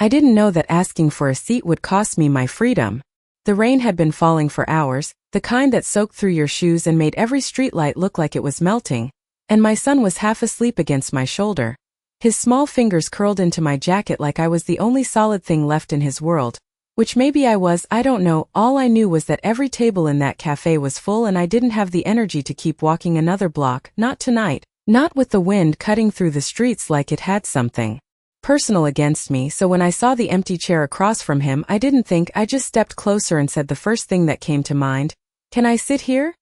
I didn't know that asking for a seat would cost me my freedom. The rain had been falling for hours, the kind that soaked through your shoes and made every streetlight look like it was melting, and my son was half asleep against my shoulder. His small fingers curled into my jacket like I was the only solid thing left in his world. Which maybe I was, I don't know. All I knew was that every table in that cafe was full and I didn't have the energy to keep walking another block, not tonight, not with the wind cutting through the streets like it had something personal against me. So when I saw the empty chair across from him, I didn't think, I just stepped closer and said the first thing that came to mind, "Can I sit here?"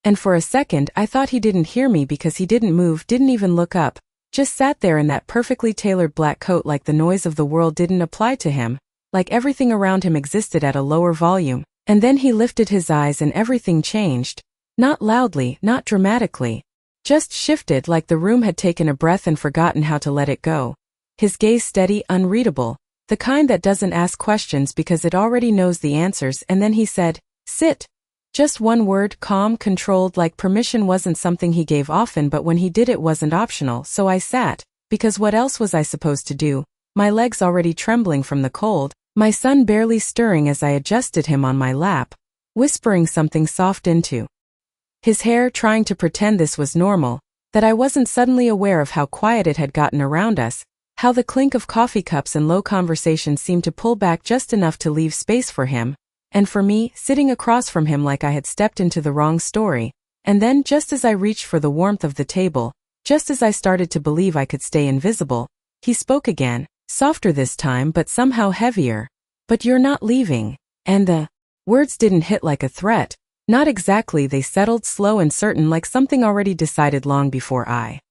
And for a second I thought he didn't hear me because he didn't move, didn't even look up, just sat there in that perfectly tailored black coat like the noise of the world didn't apply to him. Like everything around him existed at a lower volume, and then he lifted his eyes and everything changed. Not loudly, not dramatically. Just shifted like the room had taken a breath and forgotten how to let it go. His gaze steady, unreadable, the kind that doesn't ask questions because it already knows the answers, and then he said, "Sit." Just one word, calm, controlled, like permission wasn't something he gave often, but when he did it wasn't optional, so I sat, because what else was I supposed to do? My legs already trembling from the cold, my son barely stirring as I adjusted him on my lap, whispering something soft into his hair, trying to pretend this was normal, that I wasn't suddenly aware of how quiet it had gotten around us, how the clink of coffee cups and low conversation seemed to pull back just enough to leave space for him, and for me, sitting across from him like I had stepped into the wrong story. And then, just as I reached for the warmth of the table, just as I started to believe I could stay invisible, he spoke again. Softer this time but somehow heavier. "But you're not leaving." And the words didn't hit like a threat. Not exactly, they settled slow and certain like something already decided long before I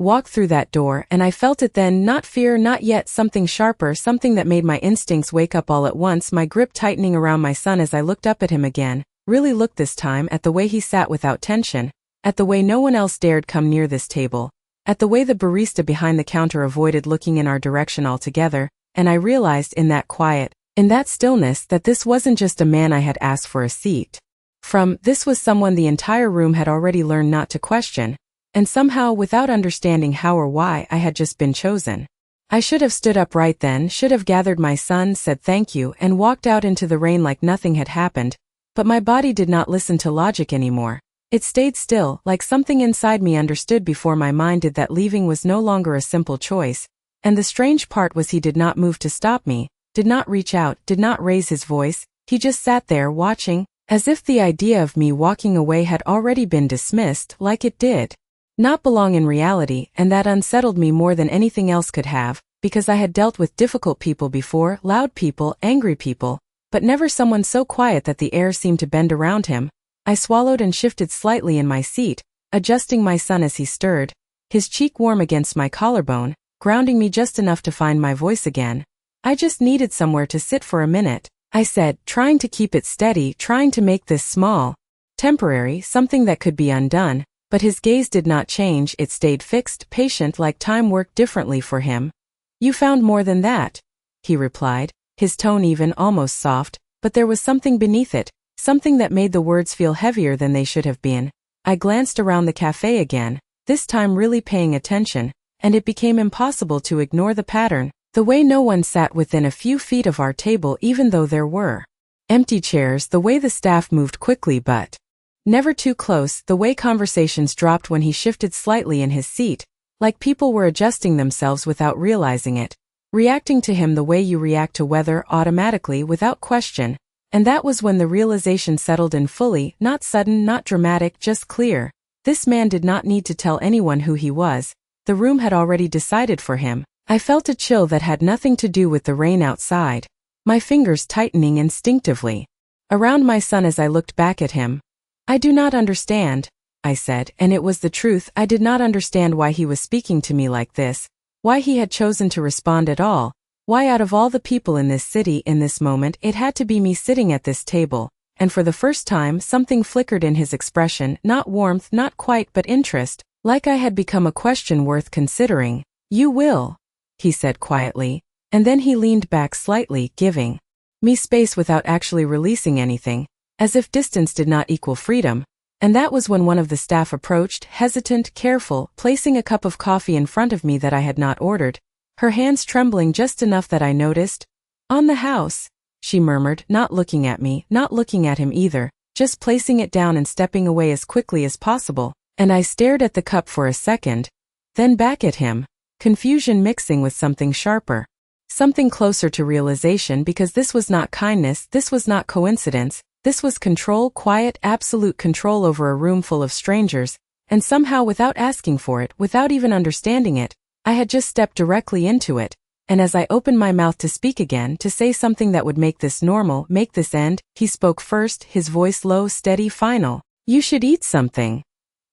walked through that door, and I felt it then, not fear, not yet, something sharper, something that made my instincts wake up all at once, my grip tightening around my son as I looked up at him again, really looked this time, at the way he sat without tension, at the way no one else dared come near this table, at the way the barista behind the counter avoided looking in our direction altogether, and I realized in that quiet, in that stillness, that this wasn't just a man I had asked for a seat from, this was someone the entire room had already learned not to question, and somehow, without understanding how or why, I had just been chosen. I should have stood up right then, should have gathered my son, said thank you, and walked out into the rain like nothing had happened, but my body did not listen to logic anymore. It stayed still, like something inside me understood before my mind did that leaving was no longer a simple choice, and the strange part was he did not move to stop me, did not reach out, did not raise his voice, he just sat there watching, as if the idea of me walking away had already been dismissed, like it did not belong in reality, and that unsettled me more than anything else could have, because I had dealt with difficult people before, loud people, angry people, but never someone so quiet that the air seemed to bend around him. I swallowed and shifted slightly in my seat, adjusting my son as he stirred, his cheek warm against my collarbone, grounding me just enough to find my voice again. "I just needed somewhere to sit for a minute," I said, trying to keep it steady, trying to make this small, temporary, something that could be undone. But his gaze did not change, it stayed fixed, patient, like time worked differently for him. "You found more than that," he replied, his tone even, almost soft, but there was something beneath it, something that made the words feel heavier than they should have been. I glanced around the cafe again, this time really paying attention, and it became impossible to ignore the pattern, the way no one sat within a few feet of our table even though there were empty chairs, the way the staff moved quickly but never too close, the way conversations dropped when he shifted slightly in his seat, like people were adjusting themselves without realizing it, reacting to him the way you react to weather, automatically, without question. And that was when the realization settled in fully, not sudden, not dramatic, just clear. This man did not need to tell anyone who he was. The room had already decided for him. I felt a chill that had nothing to do with the rain outside, my fingers tightening instinctively around my son as I looked back at him. "I do not understand," I said, and it was the truth. I did not understand why he was speaking to me like this, why he had chosen to respond at all, why out of all the people in this city in this moment it had to be me sitting at this table, and for the first time something flickered in his expression, not warmth, not quite, but interest, like I had become a question worth considering. "You will," he said quietly, and then he leaned back slightly, giving me space without actually releasing anything, as if distance did not equal freedom. And that was when one of the staff approached, hesitant, careful, placing a cup of coffee in front of me that I had not ordered, her hands trembling just enough that I noticed, On the house, she murmured, not looking at me, not looking at him either, just placing it down and stepping away as quickly as possible, and I stared at the cup for a second, then back at him, confusion mixing with something sharper. Something closer to realization, because this was not kindness, this was not coincidence, this was control, quiet, absolute control over a room full of strangers, and somehow without asking for it, without even understanding it, I had just stepped directly into it, and as I opened my mouth to speak again, to say something that would make this normal, make this end, he spoke first, his voice low, steady, final. "You should eat something,"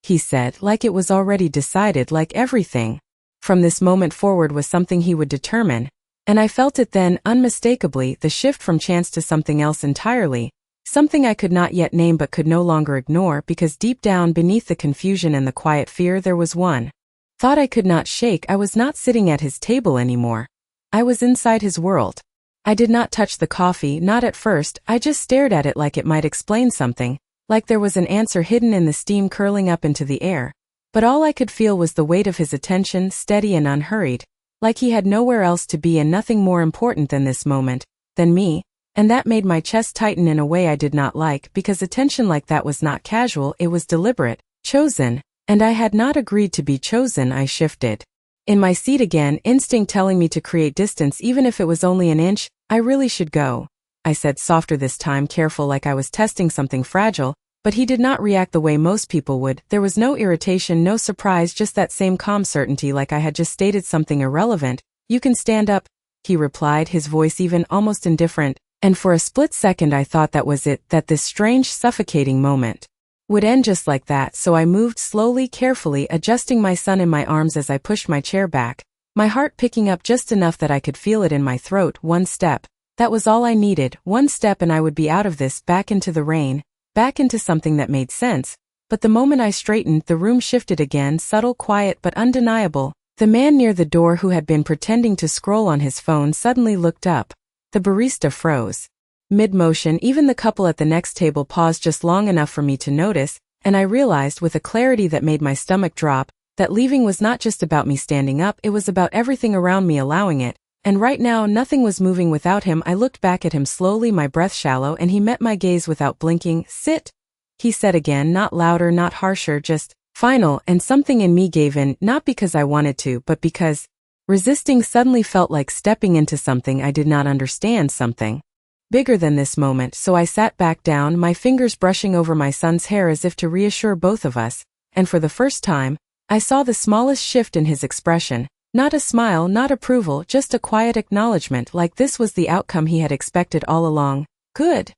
he said, like it was already decided, like everything from this moment forward was something he would determine. And I felt it then, unmistakably, the shift from chance to something else entirely, something I could not yet name but could no longer ignore, because deep down beneath the confusion and the quiet fear there was one thought I could not shake. I was not sitting at his table anymore. I was inside his world. I did not touch the coffee, not at first, I just stared at it like it might explain something, like there was an answer hidden in the steam curling up into the air. But all I could feel was the weight of his attention, steady and unhurried, like he had nowhere else to be and nothing more important than this moment, than me, and that made my chest tighten in a way I did not like, because attention like that was not casual, it was deliberate, chosen, and I had not agreed to be chosen. I shifted in my seat again, instinct telling me to create distance even if it was only an inch. "I really should go," I said softer this time, careful, like I was testing something fragile, but he did not react the way most people would. There was no irritation, no surprise, just that same calm certainty, like I had just stated something irrelevant. "You can stand up," he replied, his voice even, almost indifferent, and for a split second I thought that was it, that this strange, suffocating moment would end just like that. So I moved slowly, carefully, adjusting my son in my arms as I pushed my chair back, my heart picking up just enough that I could feel it in my throat. One step, that was all I needed, one step, and I would be out of this, back into the rain, back into something that made sense. But the moment I straightened, the room shifted again, subtle, quiet, but undeniable. The man near the door, who had been pretending to scroll on his phone, suddenly looked up. The barista froze mid-motion. Even the couple at the next table paused just long enough for me to notice, and I realized with a clarity that made my stomach drop, that leaving was not just about me standing up, it was about everything around me allowing it. And right now nothing was moving without him. I looked back at him slowly, my breath shallow, and he met my gaze without blinking. "Sit," he said again, not louder, not harsher, just final, and something in me gave in, not because I wanted to, but because resisting suddenly felt like stepping into something I did not understand, something bigger than this moment. So I sat back down, my fingers brushing over my son's hair as if to reassure both of us, and for the first time, I saw the smallest shift in his expression. Not a smile, not approval, just a quiet acknowledgement, like this was the outcome he had expected all along. "Good,"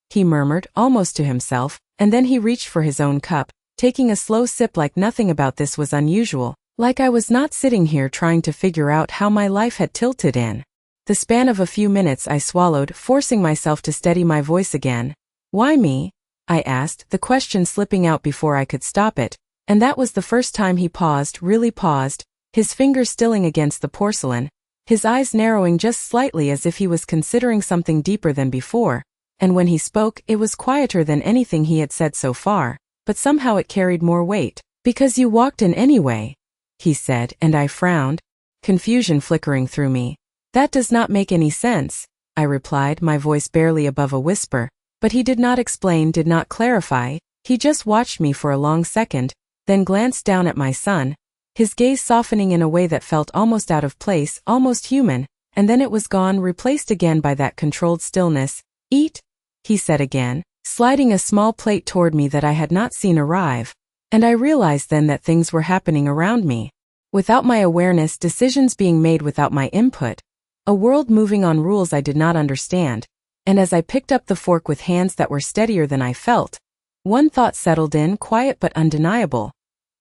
he murmured, almost to himself, and then he reached for his own cup, taking a slow sip, like nothing about this was unusual, like I was not sitting here trying to figure out how my life had tilted in the span of a few minutes. I swallowed, forcing myself to steady my voice again. "Why me?" I asked, the question slipping out before I could stop it, and that was the first time he paused, really paused, his fingers stilling against the porcelain, his eyes narrowing just slightly as if he was considering something deeper than before, and when he spoke, it was quieter than anything he had said so far, but somehow it carried more weight. "Because you walked in anyway," he said, and I frowned, confusion flickering through me. "That does not make any sense," I replied, my voice barely above a whisper, but he did not explain, did not clarify. He just watched me for a long second, then glanced down at my son, his gaze softening in a way that felt almost out of place, almost human, and then it was gone, replaced again by that controlled stillness. "Eat," he said again, sliding a small plate toward me that I had not seen arrive, and I realized then that things were happening around me, without my awareness, decisions being made without my input, a world moving on rules I did not understand. And as I picked up the fork with hands that were steadier than I felt, one thought settled in, quiet but undeniable.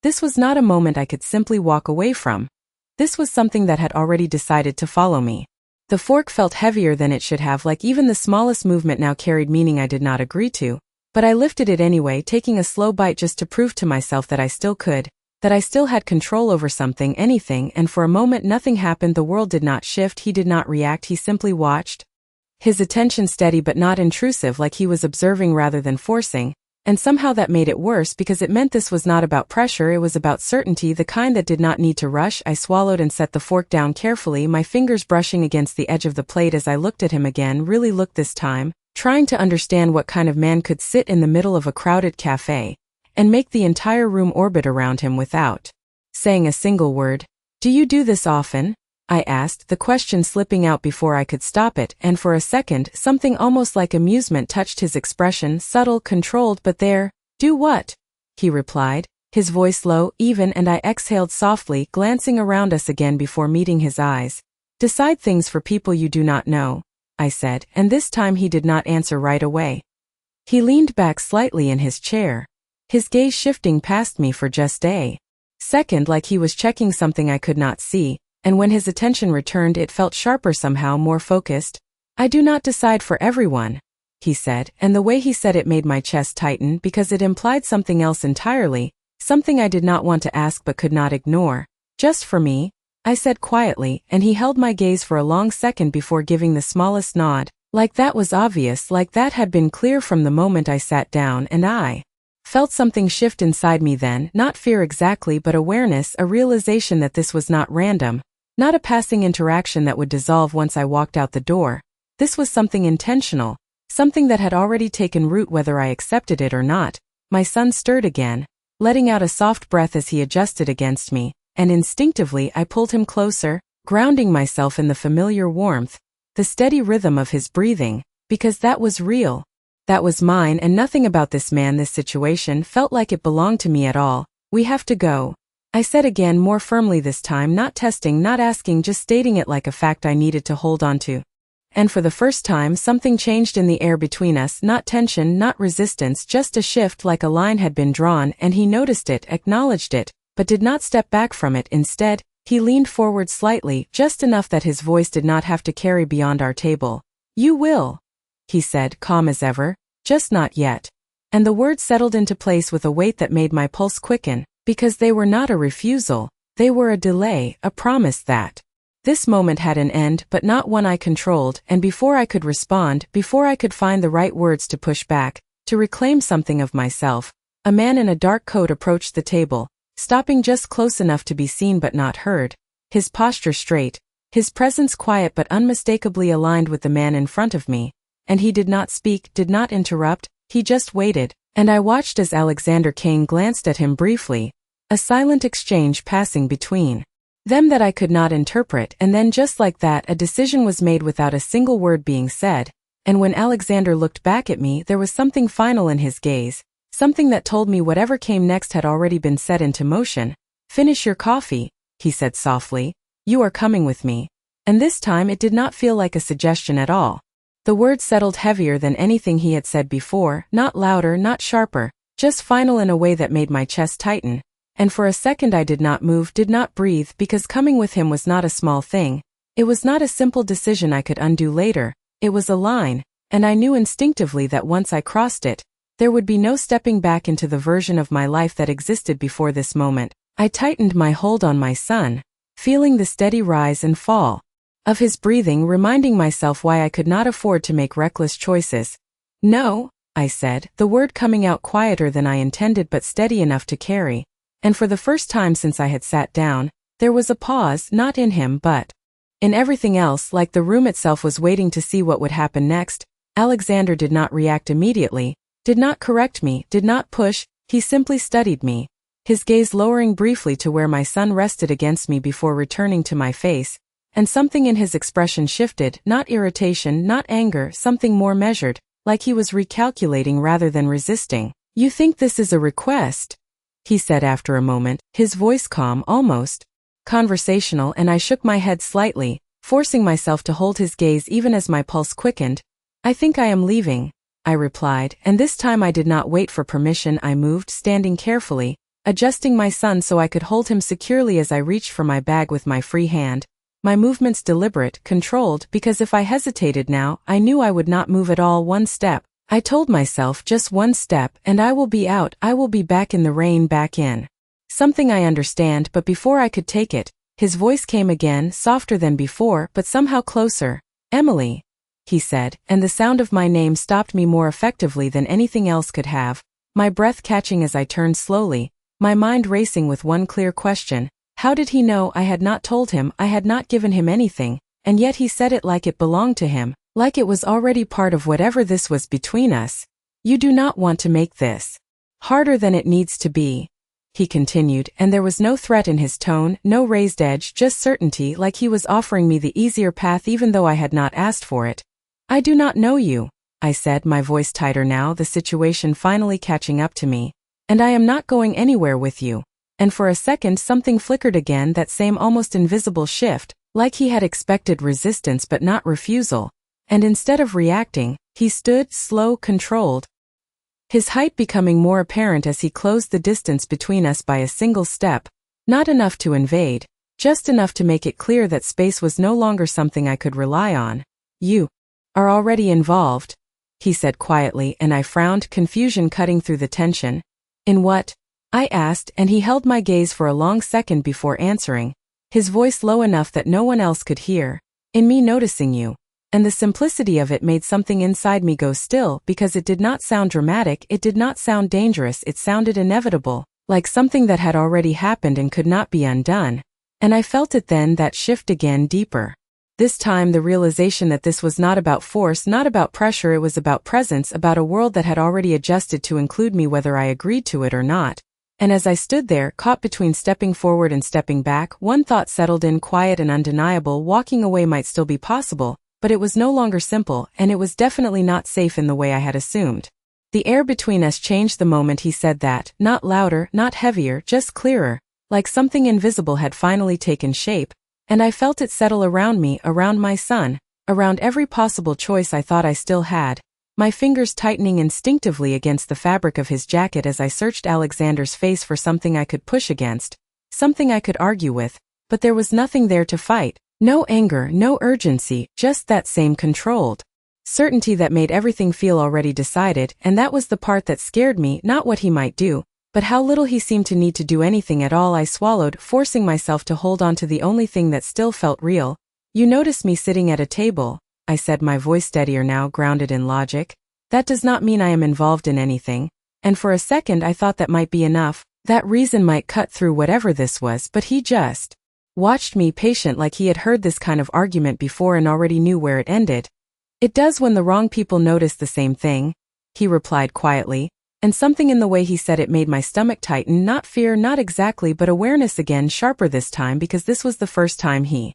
This was not a moment I could simply walk away from. This was something that had already decided to follow me. The fork felt heavier than it should have, like even the smallest movement now carried meaning I did not agree to, but I lifted it anyway, taking a slow bite just to prove to myself that I still could, that I still had control over something, anything, and for a moment nothing happened. The world did not shift, he did not react, he simply watched. His attention steady but not intrusive, like he was observing rather than forcing. And somehow that made it worse because it meant this was not about pressure, it was about certainty, the kind that did not need to rush. I swallowed and set the fork down carefully, my fingers brushing against the edge of the plate as I looked at him again, really looked this time, trying to understand what kind of man could sit in the middle of a crowded cafe and make the entire room orbit around him without saying a single word. "Do you do this often?" I asked, the question slipping out before I could stop it, and for a second, something almost like amusement touched his expression, subtle, controlled, but there. "Do what?" he replied, his voice low, even, and I exhaled softly, glancing around us again before meeting his eyes. "Decide things for people you do not know," I said, and this time he did not answer right away. He leaned back slightly in his chair, his gaze shifting past me for just a second, like he was checking something I could not see. And when his attention returned, it felt sharper somehow, more focused. "I do not decide for everyone," he said, and the way he said it made my chest tighten because it implied something else entirely, something I did not want to ask but could not ignore. "Just for me," I said quietly, and he held my gaze for a long second before giving the smallest nod, like that was obvious, like that had been clear from the moment I sat down, and I felt something shift inside me then, not fear exactly but awareness, a realization that this was not random. Not a passing interaction that would dissolve once I walked out the door. This was something intentional, something that had already taken root whether I accepted it or not. My son stirred again, letting out a soft breath as he adjusted against me, and instinctively I pulled him closer, grounding myself in the familiar warmth, the steady rhythm of his breathing, because that was real. That was mine, and nothing about this man, this situation, felt like it belonged to me at all. "We have to go," I said again, more firmly this time, not testing, not asking, just stating it like a fact I needed to hold on to. And for the first time something changed in the air between us, not tension, not resistance, just a shift, like a line had been drawn, and he noticed it, acknowledged it, but did not step back from it. Instead, he leaned forward slightly, just enough that his voice did not have to carry beyond our table. "You will," he said, calm as ever, "just not yet." And the words settled into place with a weight that made my pulse quicken. Because they were not a refusal, they were a delay, a promise that this moment had an end, but not one I controlled, and before I could respond, before I could find the right words to push back, to reclaim something of myself, a man in a dark coat approached the table, stopping just close enough to be seen but not heard, his posture straight, his presence quiet but unmistakably aligned with the man in front of me, and he did not speak, did not interrupt, he just waited. And I watched as Alexander Kane glanced at him briefly, a silent exchange passing between them that I could not interpret, and then just like that a decision was made without a single word being said, and when Alexander looked back at me there was something final in his gaze, something that told me whatever came next had already been set into motion. "Finish your coffee," he said softly, "you are coming with me." And this time it did not feel like a suggestion at all. The words settled heavier than anything he had said before, not louder, not sharper, just final in a way that made my chest tighten. And for a second I did not move, did not breathe, because coming with him was not a small thing. It was not a simple decision I could undo later. It was a line, and I knew instinctively that once I crossed it, there would be no stepping back into the version of my life that existed before this moment. I tightened my hold on my son, feeling the steady rise and fall of his breathing, reminding myself why I could not afford to make reckless choices. "No," I said, the word coming out quieter than I intended but steady enough to carry. And for the first time since I had sat down, there was a pause, not in him but in everything else, like the room itself was waiting to see what would happen next. Alexander did not react immediately, did not correct me, did not push, he simply studied me, his gaze lowering briefly to where my son rested against me before returning to my face. And something in his expression shifted, not irritation, not anger, something more measured, like he was recalculating rather than resisting. "You think this is a request?" he said after a moment, his voice calm, almost conversational, and I shook my head slightly, forcing myself to hold his gaze even as my pulse quickened. "I think I am leaving," I replied, and this time I did not wait for permission. I moved, standing carefully, adjusting my son so I could hold him securely as I reached for my bag with my free hand. My movements deliberate, controlled, because if I hesitated now, I knew I would not move at all. One step, I told myself, just one step, and I will be out, I will be back in the rain, back in something I understand. But before I could take it, his voice came again, softer than before, but somehow closer. "Emily," he said, and the sound of my name stopped me more effectively than anything else could have. my breath catching as I turned slowly, my mind racing with one clear question. How did he know I had not told him, I had not given him anything, and yet he said it like it belonged to him, like it was already part of whatever this was between us? You do not want to make this harder than it needs to be, he continued, and there was no threat in his tone, no raised edge, just certainty, like he was offering me the easier path even though I had not asked for it. I do not know you, I said, my voice tighter now, the situation finally catching up to me. And I am not going anywhere with you. And for a second something flickered again, that same almost invisible shift, like he had expected resistance but not refusal. And instead of reacting, he stood, slow, controlled, his height becoming more apparent as he closed the distance between us by a single step, not enough to invade, just enough to make it clear that space was no longer something I could rely on. You are already involved, he said quietly, and I frowned, confusion cutting through the tension. In what? I asked, and he held my gaze for a long second before answering, his voice low enough that no one else could hear. In me noticing you. And the simplicity of it made something inside me go still, because it did not sound dramatic, it did not sound dangerous, it sounded inevitable, like something that had already happened and could not be undone. And I felt it then, that shift again, deeper. This time the realization that this was not about force, not about pressure, it was about presence, about a world that had already adjusted to include me whether I agreed to it or not. And as I stood there, caught between stepping forward and stepping back, one thought settled in, quiet and undeniable. Walking away might still be possible, but it was no longer simple, and it was definitely not safe in the way I had assumed. The air between us changed the moment he said that, not louder, not heavier, just clearer, like something invisible had finally taken shape, and I felt it settle around me, around my son, around every possible choice I thought I still had, my fingers tightening instinctively against the fabric of his jacket as I searched Alexander's face for something I could push against, something I could argue with, but there was nothing there to fight. No anger, no urgency, just that same controlled certainty that made everything feel already decided, and that was the part that scared me, not what he might do, but how little he seemed to need to do anything at all. I swallowed, forcing myself to hold on to the only thing that still felt real. You noticed me sitting at a table, I said, my voice steadier now, grounded in logic. That does not mean I am involved in anything, and for a second I thought that might be enough, that reason might cut through whatever this was, but he just watched me, patient, like he had heard this kind of argument before and already knew where it ended. It does when the wrong people notice the same thing, he replied quietly, and something in the way he said it made my stomach tighten, not fear, not exactly, but awareness again, sharper this time, because this was the first time he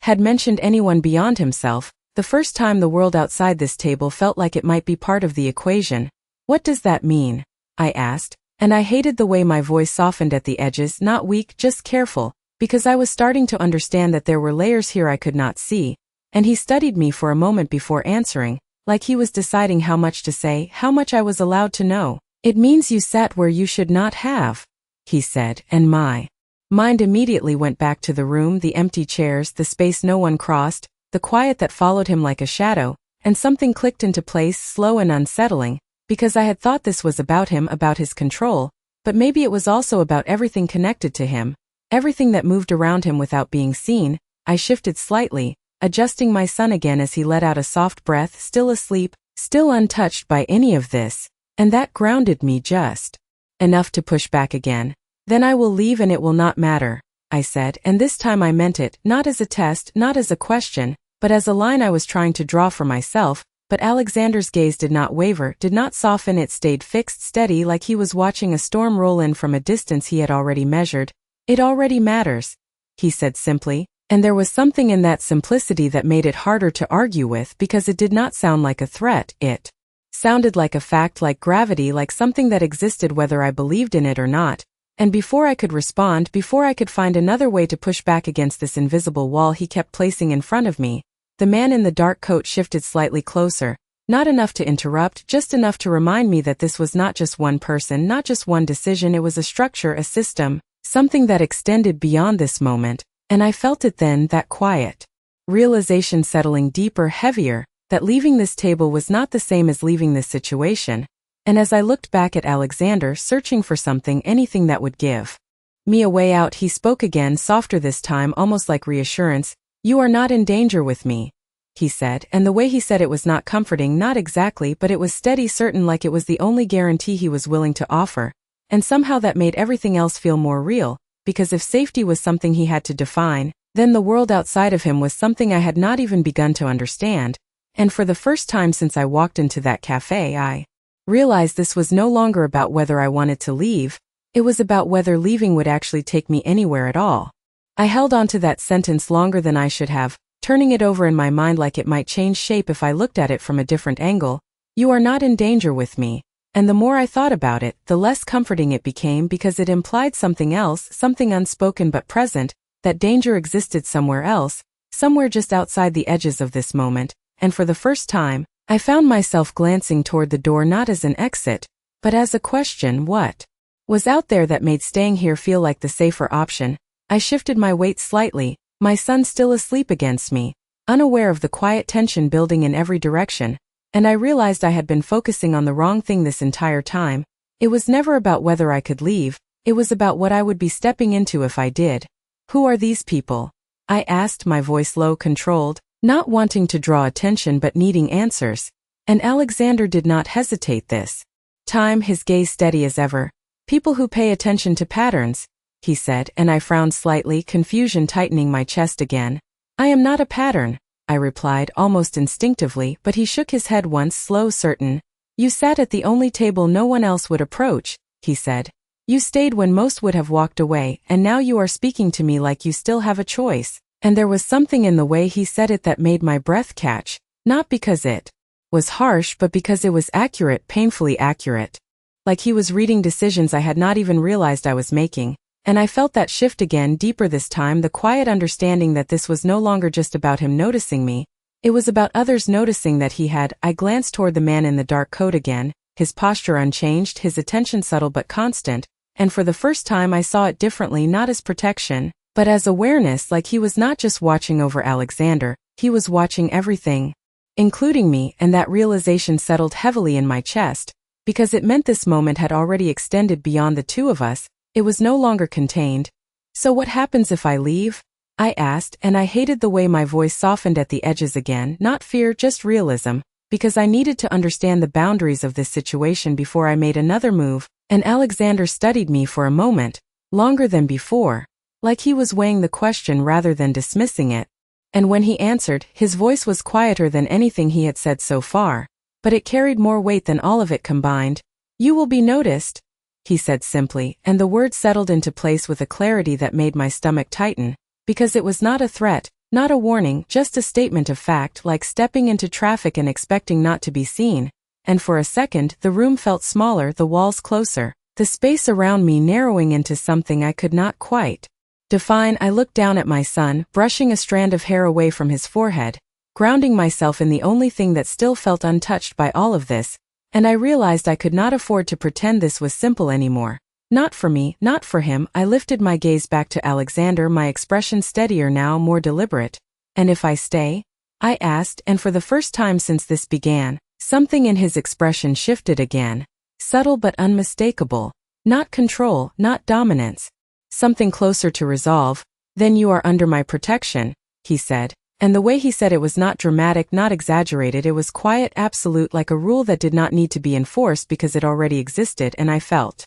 had mentioned anyone beyond himself, the first time the world outside this table felt like it might be part of the equation. What does that mean? I asked, and I hated the way my voice softened at the edges, not weak, just careful, because I was starting to understand that there were layers here I could not see, and he studied me for a moment before answering, like he was deciding how much to say, how much I was allowed to know. It means you sat where you should not have, he said, and my mind immediately went back to the room, the empty chairs, the space no one crossed, the quiet that followed him like a shadow, and something clicked into place, slow and unsettling, because I had thought this was about him, about his control, but maybe it was also about everything connected to him. Everything that moved around him without being seen. I shifted slightly, adjusting my son again as he let out a soft breath, still asleep, still untouched by any of this, and that grounded me just enough to push back again. Then I will leave and it will not matter, I said, and this time I meant it, not as a test, not as a question, but as a line I was trying to draw for myself. But Alexander's gaze did not waver, did not soften, it stayed fixed, steady, like he was watching a storm roll in from a distance he had already measured. It already matters, he said simply, and there was something in that simplicity that made it harder to argue with, because it did not sound like a threat, it sounded like a fact, like gravity, like something that existed whether I believed in it or not. And before I could respond, before I could find another way to push back against this invisible wall he kept placing in front of me, the man in the dark coat shifted slightly closer, not enough to interrupt, just enough to remind me that this was not just one person, not just one decision, it was a structure, a system, something that extended beyond this moment, and I felt it then, that quiet realization settling deeper, heavier, that leaving this table was not the same as leaving this situation. And as I looked back at Alexander, searching for something, anything that would give me a way out, he spoke again, softer this time, almost like reassurance. You are not in danger with me, he said, and the way he said it was not comforting, not exactly, but it was steady, certain, like it was the only guarantee he was willing to offer, and somehow that made everything else feel more real, because if safety was something he had to define, then the world outside of him was something I had not even begun to understand, and for the first time since I walked into that cafe, I realized this was no longer about whether I wanted to leave, it was about whether leaving would actually take me anywhere at all. I held on to that sentence longer than I should have, turning it over in my mind like it might change shape if I looked at it from a different angle. You are not in danger with me. And the more I thought about it, the less comforting it became, because it implied something else, something unspoken but present, that danger existed somewhere else, somewhere just outside the edges of this moment, and for the first time, I found myself glancing toward the door not as an exit, but as a question. What was out there that made staying here feel like the safer option? I shifted my weight slightly, my son still asleep against me, unaware of the quiet tension building in every direction, and I realized I had been focusing on the wrong thing this entire time. It was never about whether I could leave, it was about what I would be stepping into if I did. Who are these people? I asked, my voice low, controlled, not wanting to draw attention but needing answers. And Alexander did not hesitate this time, his gaze steady as ever. People who pay attention to patterns, he said, and I frowned slightly, confusion tightening my chest again. I am not a pattern, I replied almost instinctively, but he shook his head once, slow, certain. You sat at the only table no one else would approach, he said. You stayed when most would have walked away, and now you are speaking to me like you still have a choice. And there was something in the way he said it that made my breath catch, not because it was harsh but because it was accurate, painfully accurate. Like he was reading decisions I had not even realized I was making. And I felt that shift again, deeper this time, the quiet understanding that this was no longer just about him noticing me, it was about others noticing that he had. I glanced toward the man in the dark coat again, his posture unchanged, his attention subtle but constant, and for the first time I saw it differently, not as protection, but as awareness, like he was not just watching over Alexander, he was watching everything, including me, and that realization settled heavily in my chest, because it meant this moment had already extended beyond the two of us. It was no longer contained. So what happens if I leave? I asked, and I hated the way my voice softened at the edges again, not fear, just realism, because I needed to understand the boundaries of this situation before I made another move, and Alexander studied me for a moment, longer than before, like he was weighing the question rather than dismissing it. And when he answered, his voice was quieter than anything he had said so far, but it carried more weight than all of it combined. You will be noticed, he said simply, and the words settled into place with a clarity that made my stomach tighten, because it was not a threat, not a warning, just a statement of fact, like stepping into traffic and expecting not to be seen. And for a second, the room felt smaller, the walls closer, the space around me narrowing into something I could not quite define. I looked down at my son, brushing a strand of hair away from his forehead, grounding myself in the only thing that still felt untouched by all of this, and I realized I could not afford to pretend this was simple anymore. Not for me, not for him. I lifted my gaze back to Alexander, my expression steadier now, more deliberate. And if I stay? I asked, and for the first time since this began, something in his expression shifted again. Subtle but unmistakable. Not control, not dominance. Something closer to resolve. Then you are under my protection, he said. And the way he said it was not dramatic, not exaggerated, it was quiet, absolute, like a rule that did not need to be enforced because it already existed, and I felt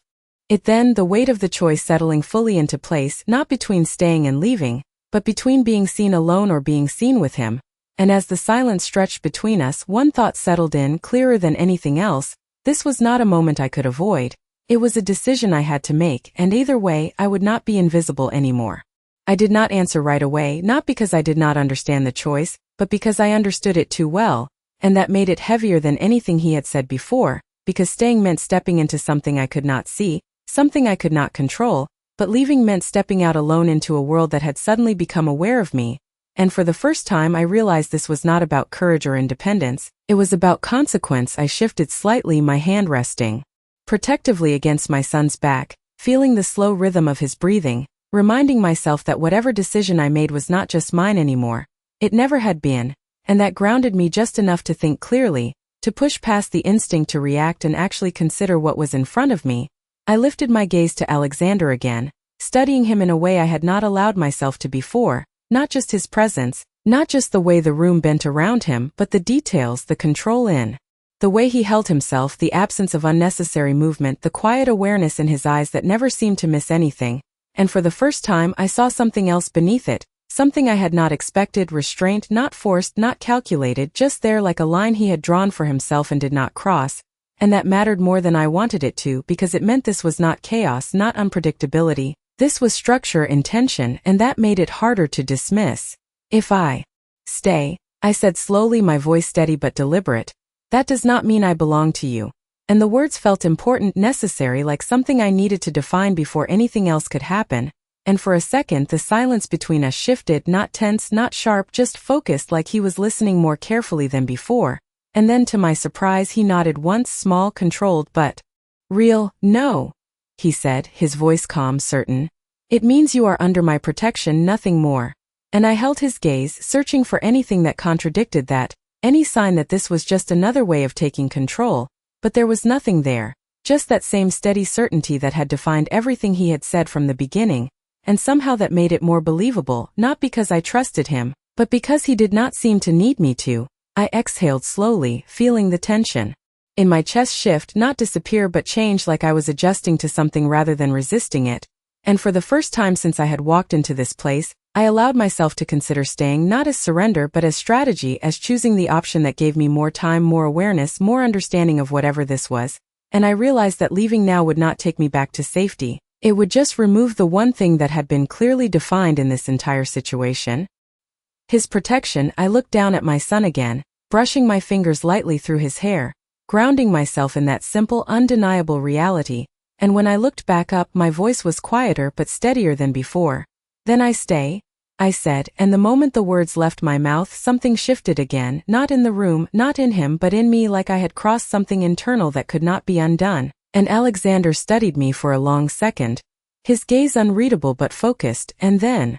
it then, the weight of the choice settling fully into place, not between staying and leaving, but between being seen alone or being seen with him. And as the silence stretched between us, one thought settled in, clearer than anything else. This was not a moment I could avoid. It was a decision I had to make, and either way, I would not be invisible anymore. I did not answer right away, not because I did not understand the choice, but because I understood it too well, and that made it heavier than anything he had said before, because staying meant stepping into something I could not see, something I could not control, but leaving meant stepping out alone into a world that had suddenly become aware of me, and for the first time I realized this was not about courage or independence, it was about consequence. I shifted slightly, my hand resting protectively against my son's back, feeling the slow rhythm of his breathing, reminding myself that whatever decision I made was not just mine anymore. It never had been, and that grounded me just enough to think clearly, to push past the instinct to react and actually consider what was in front of me. I lifted my gaze to Alexander again, studying him in a way I had not allowed myself to before, not just his presence, Not just the way the room bent around him, but the details, the control in the way he held himself, the absence of unnecessary movement, the quiet awareness in his eyes that never seemed to miss anything. And for the first time I saw something else beneath it, something I had not expected, restraint, not forced, not calculated, just there like a line he had drawn for himself and did not cross. And that mattered more than I wanted it to, because it meant this was not chaos, not unpredictability. This was structure, intention, and that made it harder to dismiss. If I stay, I said slowly, my voice steady but deliberate, that does not mean I belong to you. And the words felt important, necessary, like something I needed to define before anything else could happen. And for a second the silence between us shifted, not tense, not sharp, just focused, like he was listening more carefully than before. And then to my surprise he nodded once, small, controlled, but real. No, he said, his voice calm, certain. It means you are under my protection, nothing more. And I held his gaze, searching for anything that contradicted that, any sign that this was just another way of taking control, but there was nothing there, just that same steady certainty that had defined everything he had said from the beginning, and somehow that made it more believable, not because I trusted him, but because he did not seem to need me to. I exhaled slowly, feeling the tension in my chest shift, not disappear but change, like I was adjusting to something rather than resisting it. And for the first time since I had walked into this place, I allowed myself to consider staying not as surrender but as strategy, as choosing the option that gave me more time, more awareness, more understanding of whatever this was. And I realized that leaving now would not take me back to safety. It would just remove the one thing that had been clearly defined in this entire situation. His protection. I looked down at my son again, brushing my fingers lightly through his hair, grounding myself in that simple, undeniable reality. And when I looked back up, my voice was quieter but steadier than before. Then I stay, I said, and the moment the words left my mouth something shifted again, not in the room, not in him, but in me, like I had crossed something internal that could not be undone. And Alexander studied me for a long second, his gaze unreadable but focused, and then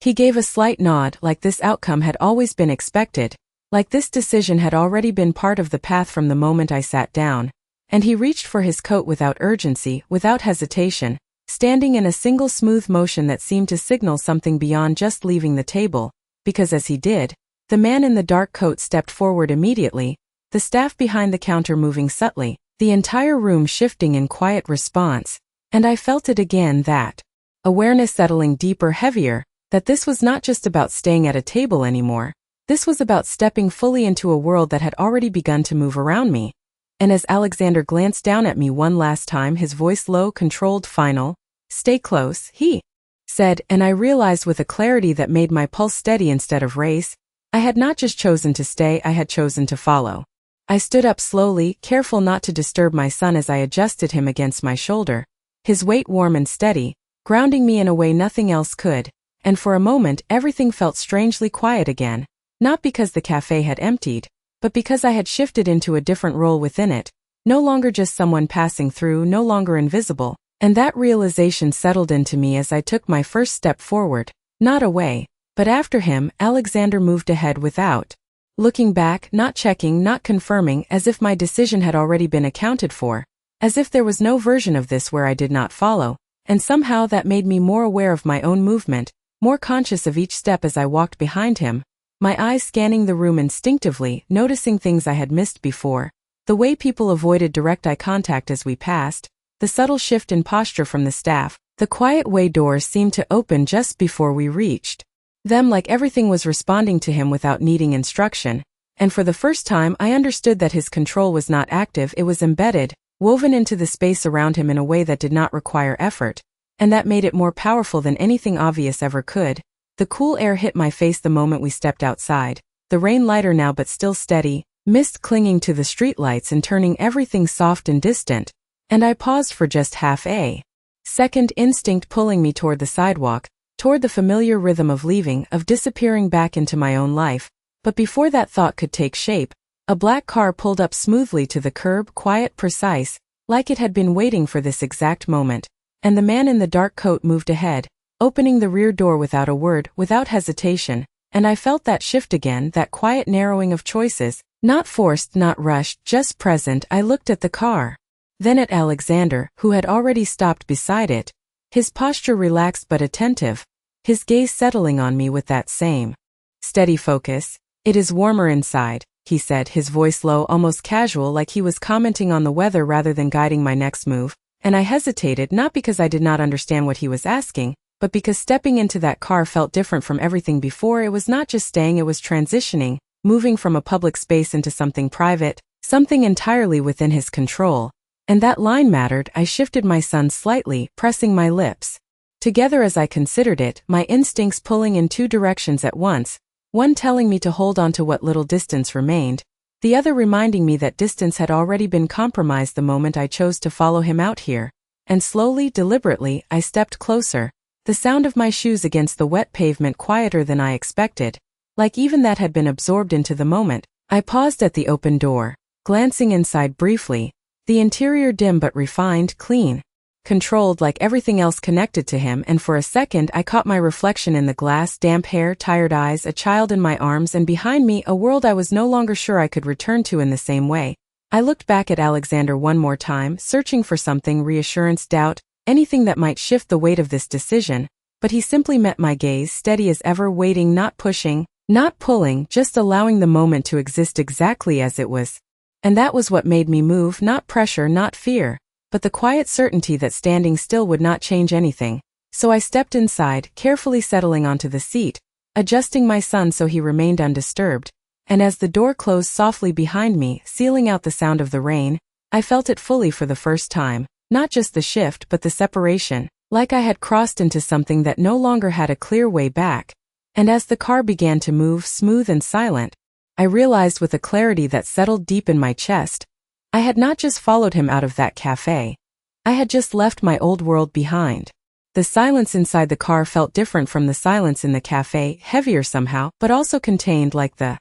he gave a slight nod, like this outcome had always been expected, like this decision had already been part of the path from the moment I sat down. And he reached for his coat without urgency, without hesitation, standing in a single smooth motion that seemed to signal something beyond just leaving the table, because as he did, the man in the dark coat stepped forward immediately, the staff behind the counter moving subtly, the entire room shifting in quiet response. And I felt it again, that awareness settling deeper, heavier, that this was not just about staying at a table anymore. This was about stepping fully into a world that had already begun to move around me. And as Alexander glanced down at me one last time, his voice low, controlled, final, "Stay close," he said, and I realized with a clarity that made my pulse steady instead of race, I had not just chosen to stay, I had chosen to follow. I stood up slowly, careful not to disturb my son as I adjusted him against my shoulder, his weight warm and steady, grounding me in a way nothing else could. And for a moment everything felt strangely quiet again, not because the cafe had emptied, but because I had shifted into a different role within it, no longer just someone passing through, no longer invisible. And that realization settled into me as I took my first step forward, not away, but after him. Alexander moved ahead without looking back, not checking, not confirming, as if my decision had already been accounted for, as if there was no version of this where I did not follow. And somehow that made me more aware of my own movement, more conscious of each step as I walked behind him, my eyes scanning the room instinctively, noticing things I had missed before, the way people avoided direct eye contact as we passed, the subtle shift in posture from the staff, the quiet way doors seemed to open just before we reached them, like everything was responding to him without needing instruction. And for the first time I understood that his control was not active, it was embedded, woven into the space around him in a way that did not require effort, and that made it more powerful than anything obvious ever could. The cool air hit my face the moment we stepped outside, the rain lighter now but still steady, mist clinging to the streetlights and turning everything soft and distant. And I paused for just half a second, instinct pulling me toward the sidewalk, toward the familiar rhythm of leaving, of disappearing back into my own life. But before that thought could take shape, a black car pulled up smoothly to the curb, quiet, precise, like it had been waiting for this exact moment. And the man in the dark coat moved ahead, opening the rear door without a word, without hesitation. And I felt that shift again, that quiet narrowing of choices, not forced, not rushed, just present. I looked at the car, then at Alexander, who had already stopped beside it, his posture relaxed but attentive, his gaze settling on me with that same Steady focus. It is warmer inside, he said, his voice low, almost casual, like he was commenting on the weather rather than guiding my next move. And I hesitated, not because I did not understand what he was asking, but because stepping into that car felt different from everything before. It was not just staying, it was transitioning, moving from a public space into something private, something entirely within his control. And that line mattered. I shifted my son slightly, pressing my lips together as I considered it, my instincts pulling in two directions at once, one telling me to hold on to what little distance remained, the other reminding me that distance had already been compromised the moment I chose to follow him out here. And slowly, deliberately, I stepped closer, the sound of my shoes against the wet pavement quieter than I expected, like even that had been absorbed into the moment. I paused at the open door, glancing inside briefly, the interior dim but refined, clean, controlled like everything else connected to him, and for a second I caught my reflection in the glass, damp hair, tired eyes, a child in my arms, and behind me a world I was no longer sure I could return to in the same way. I looked back at Alexander one more time, searching for something, reassurance, doubt, anything that might shift the weight of this decision, but he simply met my gaze, steady as ever, waiting, not pushing, not pulling, just allowing the moment to exist exactly as it was. And that was what made me move, not pressure, not fear, but the quiet certainty that standing still would not change anything. So I stepped inside, carefully settling onto the seat, adjusting my son so he remained undisturbed, and as the door closed softly behind me, sealing out the sound of the rain, I felt it fully for the first time, not just the shift but the separation, like I had crossed into something that no longer had a clear way back. And as the car began to move, smooth and silent, I realized with a clarity that settled deep in my chest, I had not just followed him out of that cafe. I had just left my old world behind. The silence inside the car felt different from the silence in the cafe, heavier somehow, but also contained, like the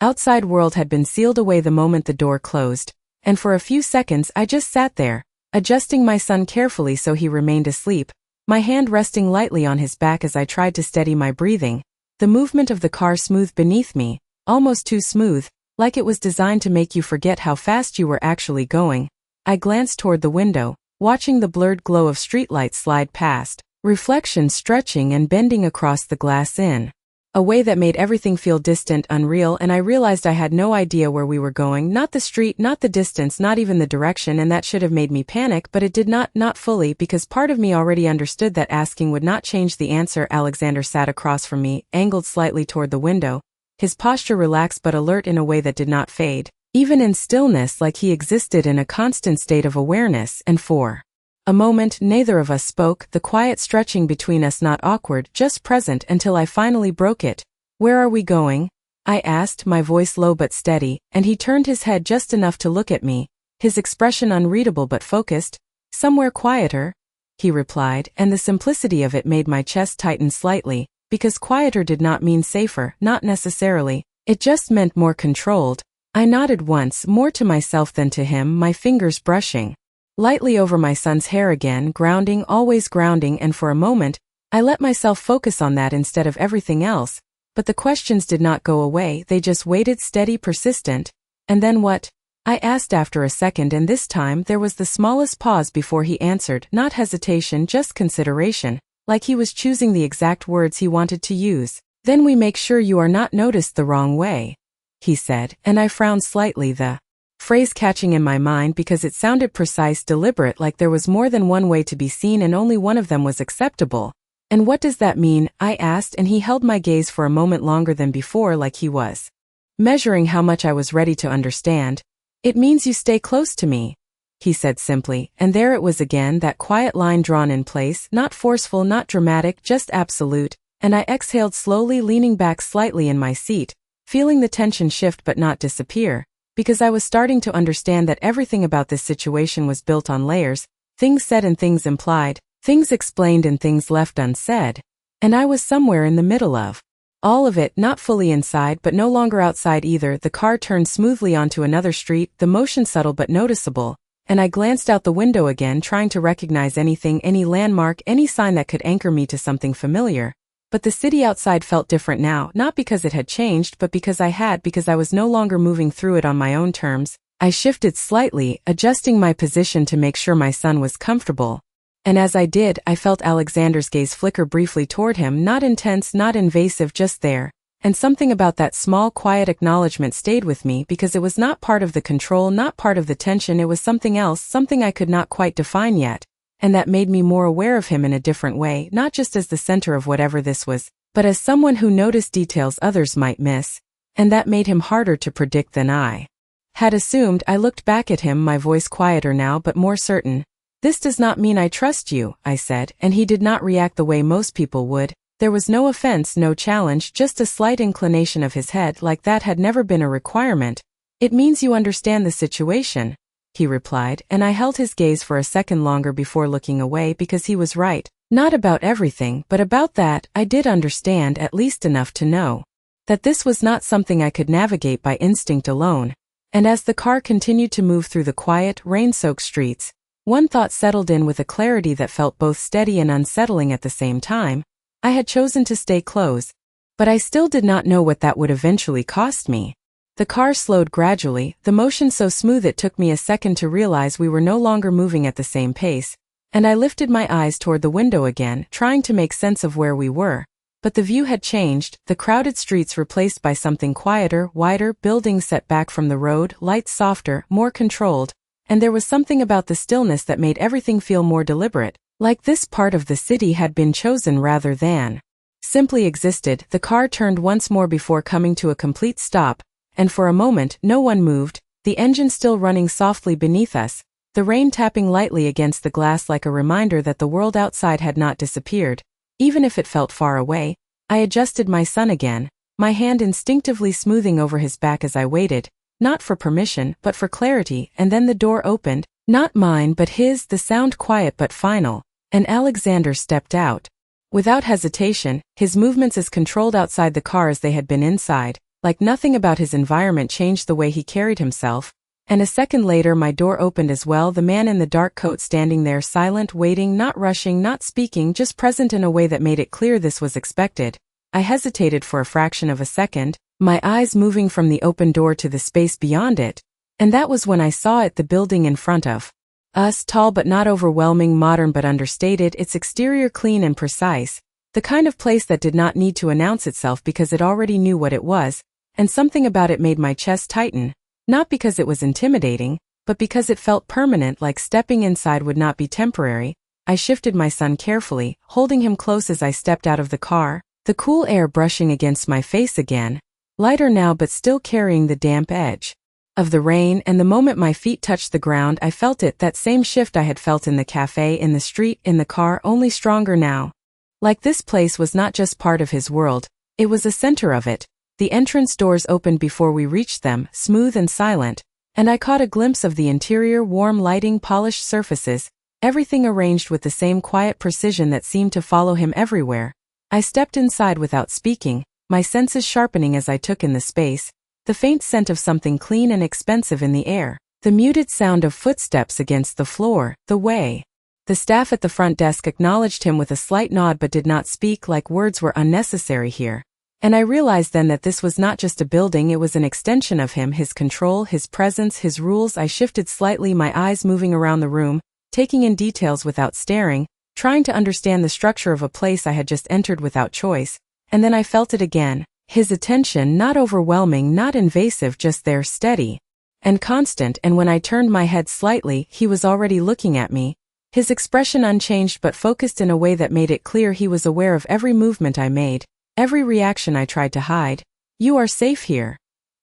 outside world had been sealed away the moment the door closed, and for a few seconds I just sat there, adjusting my son carefully so he remained asleep, my hand resting lightly on his back as I tried to steady my breathing, the movement of the car smooth beneath me, almost too smooth, like it was designed to make you forget how fast you were actually going. I glanced toward the window, watching the blurred glow of streetlights slide past, reflections stretching and bending across the glass in a way that made everything feel distant, unreal, and I realized I had no idea where we were going, not the street, not the distance, not even the direction, and that should have made me panic, but it did not fully, because part of me already understood that asking would not change the answer. Alexander sat across from me, angled slightly toward the window, his posture relaxed but alert in a way that did not fade, even in stillness, like he existed in a constant state of awareness, and for a moment neither of us spoke, the quiet stretching between us not awkward, just present, until I finally broke it. "Where are we going?" I asked, my voice low but steady, and he turned his head just enough to look at me, his expression unreadable but focused. "Somewhere quieter," he replied, and the simplicity of it made my chest tighten slightly, because quieter did not mean safer, not necessarily, it just meant more controlled. I nodded once, more to myself than to him, my fingers brushing lightly over my son's hair again, grounding, always grounding, and for a moment, I let myself focus on that instead of everything else, but the questions did not go away, they just waited, steady, persistent. "And then what?" I asked after a second, and this time there was the smallest pause before he answered, not hesitation, just consideration, like he was choosing the exact words he wanted to use. "Then we make sure you are not noticed the wrong way," he said, and I frowned slightly, the phrase catching in my mind because it sounded precise, deliberate, like there was more than one way to be seen and only one of them was acceptable. "And what does that mean?" I asked, and he held my gaze for a moment longer than before, like he was measuring how much I was ready to understand. "It means you stay close to me," he said simply, and there it was again, that quiet line drawn in place, not forceful, not dramatic, just absolute, and I exhaled slowly, leaning back slightly in my seat, feeling the tension shift but not disappear, because I was starting to understand that everything about this situation was built on layers, things said and things implied, things explained and things left unsaid, and I was somewhere in the middle of all of it, not fully inside but no longer outside either. The car turned smoothly onto another street, the motion subtle but noticeable, and I glanced out the window again, trying to recognize anything, any landmark, any sign that could anchor me to something familiar. But the city outside felt different now, not because it had changed, but because I was no longer moving through it on my own terms. I shifted slightly, adjusting my position to make sure my son was comfortable. And as I did, I felt Alexander's gaze flicker briefly toward him, not intense, not invasive, just there, And something about that small, quiet acknowledgement stayed with me because it was not part of the control, not part of the tension, it was something else, something I could not quite define yet, and that made me more aware of him in a different way, not just as the center of whatever this was, but as someone who noticed details others might miss, and that made him harder to predict than I had assumed. I looked back at him, my voice quieter now but more certain. "This does not mean I trust you," I said, and he did not react the way most people would. There was no offense, no challenge, just a slight inclination of his head, like that had never been a requirement. "It means you understand the situation," he replied, and I held his gaze for a second longer before looking away because he was right. Not about everything, but about that, I did understand at least enough to know that this was not something I could navigate by instinct alone. And as the car continued to move through the quiet, rain-soaked streets, one thought settled in with a clarity that felt both steady and unsettling at the same time. I had chosen to stay close, but I still did not know what that would eventually cost me. The car slowed gradually, the motion so smooth it took me a second to realize we were no longer moving at the same pace, and I lifted my eyes toward the window again, trying to make sense of where we were. But the view had changed, the crowded streets replaced by something quieter, wider, buildings set back from the road, lights softer, more controlled, and there was something about the stillness that made everything feel more deliberate. Like this part of the city had been chosen rather than simply existed. The car turned once more before coming to a complete stop, and for a moment no one moved, the engine still running softly beneath us, the rain tapping lightly against the glass like a reminder that the world outside had not disappeared, even if it felt far away. I adjusted my son again, my hand instinctively smoothing over his back as I waited, not for permission but for clarity, and then the door opened, not mine but his, the sound quiet but final. And Alexander stepped out. Without hesitation, his movements as controlled outside the car as they had been inside, like nothing about his environment changed the way he carried himself. And a second later my door opened as well, the man in the dark coat standing there silent, waiting, not rushing, not speaking, just present in a way that made it clear this was expected. I hesitated for a fraction of a second, my eyes moving from the open door to the space beyond it, and that was when I saw it, the building in front of us, tall but not overwhelming, modern but understated, its exterior clean and precise, the kind of place that did not need to announce itself because it already knew what it was, and something about it made my chest tighten, not because it was intimidating, but because it felt permanent, like stepping inside would not be temporary. I shifted my son carefully, holding him close as I stepped out of the car, the cool air brushing against my face again, lighter now but still carrying the damp edge of the rain, and the moment my feet touched the ground I felt it, that same shift I had felt in the cafe, in the street, in the car, only stronger now. Like this place was not just part of his world, it was a center of it. The entrance doors opened before we reached them, smooth and silent, and I caught a glimpse of the interior, warm lighting, polished surfaces, everything arranged with the same quiet precision that seemed to follow him everywhere. I stepped inside without speaking, my senses sharpening as I took in the space. The faint scent of something clean and expensive in the air, the muted sound of footsteps against the floor, the way the staff at the front desk acknowledged him with a slight nod but did not speak, like words were unnecessary here. And I realized then that this was not just a building, it was an extension of him, his control, his presence, his rules. I shifted slightly, my eyes moving around the room, taking in details without staring, trying to understand the structure of a place I had just entered without choice, and then I felt it again. His attention, not overwhelming, not invasive, just there, steady and constant, and when I turned my head slightly, he was already looking at me, his expression unchanged but focused in a way that made it clear he was aware of every movement I made, every reaction I tried to hide. "You are safe here,"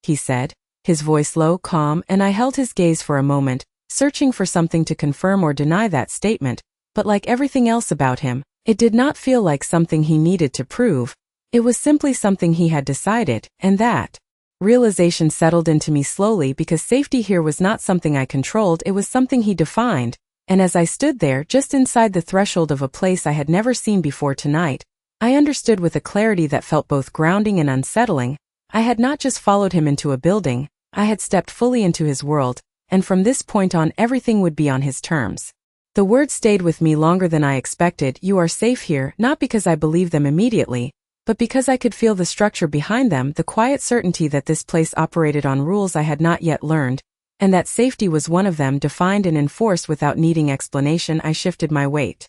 he said, his voice low, calm, and I held his gaze for a moment, searching for something to confirm or deny that statement, but like everything else about him, it did not feel like something he needed to prove. It was simply something he had decided, and that realization settled into me slowly because safety here was not something I controlled, it was something he defined, and as I stood there just inside the threshold of a place I had never seen before tonight, I understood with a clarity that felt both grounding and unsettling. I had not just followed him into a building, I had stepped fully into his world, and from this point on everything would be on his terms. The words stayed with me longer than I expected. "You are safe here," not because I believed them immediately, but because I could feel the structure behind them, the quiet certainty that this place operated on rules I had not yet learned, and that safety was one of them, defined and enforced without needing explanation. I shifted my weight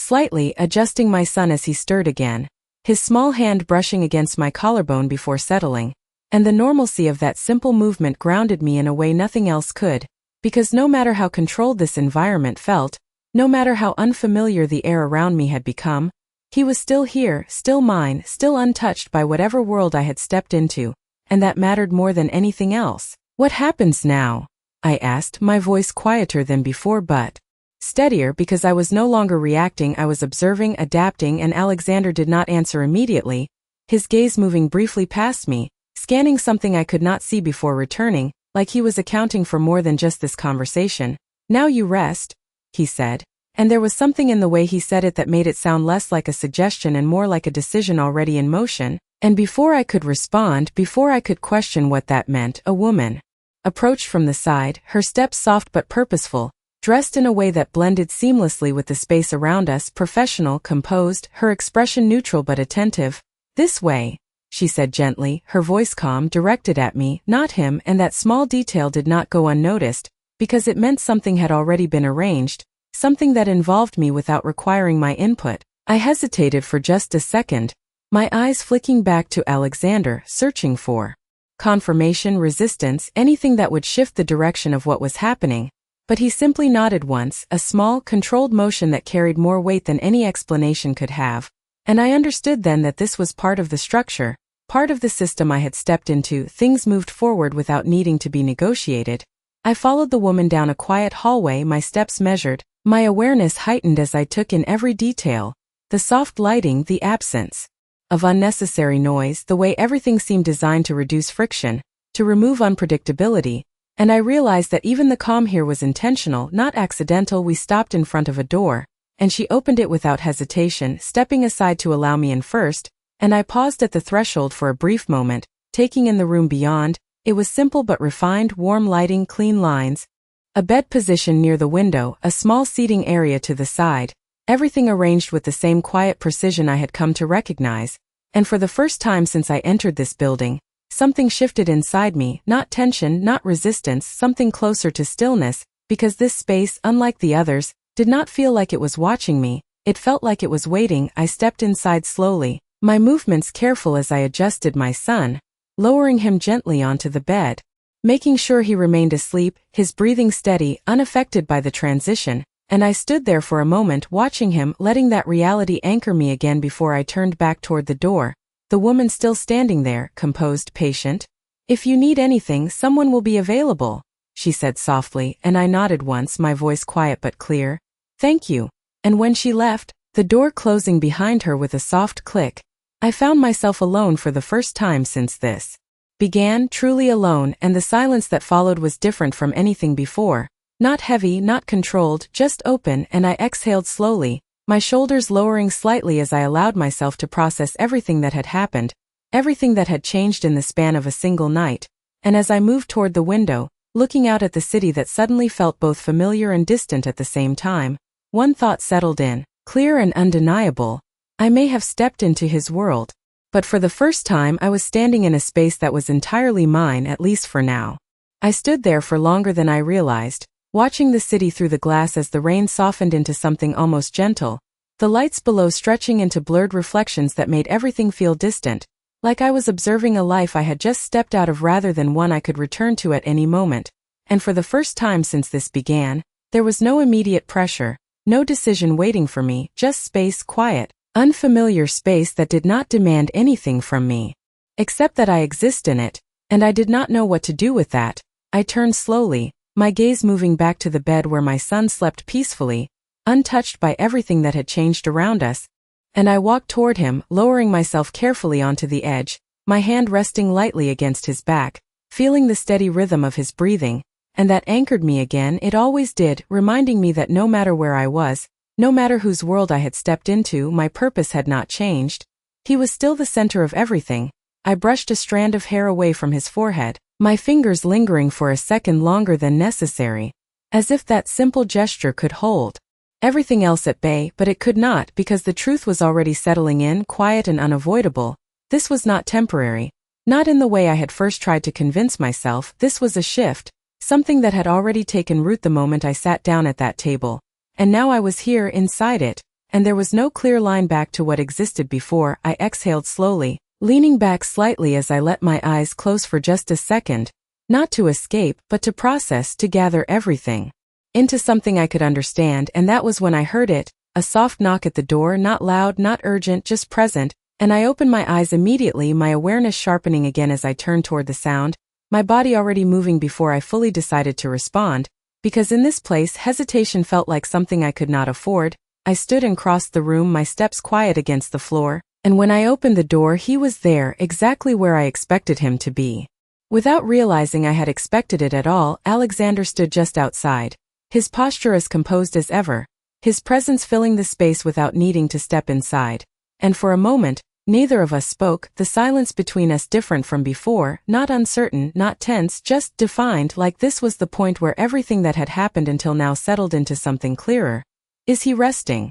slightly, adjusting my son as he stirred again. his small hand brushing against my collarbone before settling, and the normalcy of that simple movement grounded me in a way nothing else could, because no matter how controlled this environment felt, no matter how unfamiliar the air around me had become, he was still here, still mine, still untouched by whatever world I had stepped into, and that mattered more than anything else. "What happens now?" I asked, my voice quieter than before but steadier because I was no longer reacting. I was observing, adapting, and Alexander did not answer immediately, his gaze moving briefly past me, scanning something I could not see before returning, like he was accounting for more than just this conversation. "Now you rest," he said, and there was something in the way he said it that made it sound less like a suggestion and more like a decision already in motion, and before I could respond, before I could question what that meant, a woman approached from the side, her steps soft but purposeful, dressed in a way that blended seamlessly with the space around us, professional, composed, her expression neutral but attentive. "This way," she said gently, her voice calm, directed at me, not him, and that small detail did not go unnoticed, because it meant something had already been arranged, something that involved me without requiring my input. I hesitated for just a second, my eyes flicking back to Alexander, searching for confirmation, resistance, anything that would shift the direction of what was happening. But he simply nodded once, a small, controlled motion that carried more weight than any explanation could have, and I understood then that this was part of the structure, part of the system I had stepped into. Things moved forward without needing to be negotiated. I followed the woman down a quiet hallway, my steps measured, my awareness heightened as I took in every detail, the soft lighting, the absence of unnecessary noise, the way everything seemed designed to reduce friction, to remove unpredictability, and I realized that even the calm here was intentional, not accidental. We stopped in front of a door, and she opened it without hesitation, stepping aside to allow me in first, and I paused at the threshold for a brief moment, taking in the room beyond. It was simple but refined, warm lighting, clean lines, a bed positioned near the window, a small seating area to the side, everything arranged with the same quiet precision I had come to recognize, and for the first time since I entered this building, something shifted inside me, not tension, not resistance, something closer to stillness, because this space, unlike the others, did not feel like it was watching me, it felt like it was waiting. I stepped inside slowly, my movements careful as I adjusted my son, lowering him gently onto the bed, making sure he remained asleep, his breathing steady, unaffected by the transition, and I stood there for a moment watching him, letting that reality anchor me again before I turned back toward the door, the woman still standing there, composed, patient. "If you need anything, someone will be available," she said softly, and I nodded once, my voice quiet but clear. "Thank you." And when she left, the door closing behind her with a soft click, I found myself alone for the first time since this began, truly alone, and the silence that followed was different from anything before. Not heavy, not controlled, just open, and I exhaled slowly, my shoulders lowering slightly as I allowed myself to process everything that had happened, everything that had changed in the span of a single night, and as I moved toward the window, looking out at the city that suddenly felt both familiar and distant at the same time, one thought settled in, clear and undeniable: I may have stepped into his world, but for the first time I was standing in a space that was entirely mine, at least for now. I stood there for longer than I realized, watching the city through the glass as the rain softened into something almost gentle, the lights below stretching into blurred reflections that made everything feel distant, like I was observing a life I had just stepped out of rather than one I could return to at any moment. And for the first time since this began, there was no immediate pressure, no decision waiting for me, just space, quiet, unfamiliar space that did not demand anything from me, except that I exist in it, and I did not know what to do with that. I turned slowly, my gaze moving back to the bed where my son slept peacefully, untouched by everything that had changed around us, and I walked toward him, lowering myself carefully onto the edge, my hand resting lightly against his back, feeling the steady rhythm of his breathing, and that anchored me again. It always did, reminding me that no matter where I was, no matter whose world I had stepped into, my purpose had not changed. He was still the center of everything. I brushed a strand of hair away from his forehead, my fingers lingering for a second longer than necessary, as if that simple gesture could hold everything else at bay, but it could not, because the truth was already settling in, quiet and unavoidable. This was not temporary, not in the way I had first tried to convince myself. This was a shift, something that had already taken root the moment I sat down at that table, and now I was here, inside it, and there was no clear line back to what existed before. I exhaled slowly, leaning back slightly as I let my eyes close for just a second, not to escape, but to process, to gather everything into something I could understand. And that was when I heard it, a soft knock at the door, not loud, not urgent, just present, and I opened my eyes immediately, my awareness sharpening again as I turned toward the sound, my body already moving before I fully decided to respond, because in this place hesitation felt like something I could not afford. I stood and crossed the room, my steps quiet against the floor, and when I opened the door he was there, exactly where I expected him to be. Without realizing I had expected it at all, Alexander stood just outside, his posture as composed as ever, his presence filling the space without needing to step inside. And for a moment, neither of us spoke, the silence between us different from before, not uncertain, not tense, just defined, like this was the point where everything that had happened until now settled into something clearer. "Is he resting?"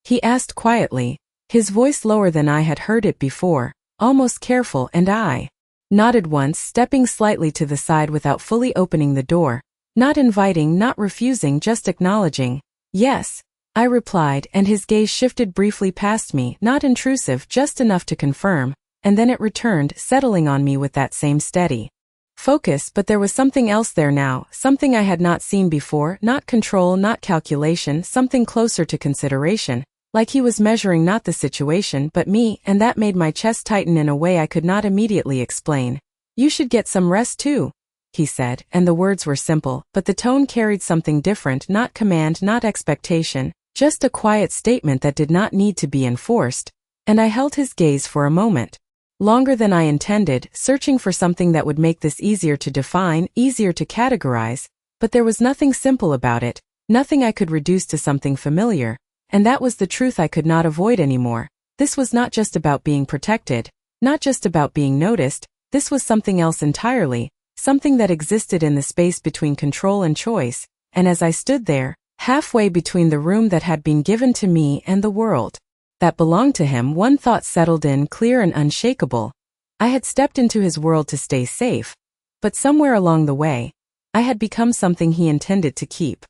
he asked quietly, his voice lower than I had heard it before, almost careful, and I nodded once, stepping slightly to the side without fully opening the door, not inviting, not refusing, just acknowledging. "Yes," I replied, and his gaze shifted briefly past me, not intrusive, just enough to confirm, and then it returned, settling on me with that same steady focus. But there was something else there now, something I had not seen before, not control, not calculation, something closer to consideration, like he was measuring not the situation but me, and that made my chest tighten in a way I could not immediately explain. "You should get some rest too," he said, and the words were simple, but the tone carried something different, not command, not expectation, just a quiet statement that did not need to be enforced. And I held his gaze for a moment, longer than I intended, searching for something that would make this easier to define, easier to categorize, but there was nothing simple about it, nothing I could reduce to something familiar, and that was the truth I could not avoid anymore. This was not just about being protected, not just about being noticed, this was something else entirely, something that existed in the space between control and choice. And as I stood there, halfway between the room that had been given to me and the world that belonged to him, one thought settled in, clear and unshakable. I had stepped into his world to stay safe, but somewhere along the way, I had become something he intended to keep.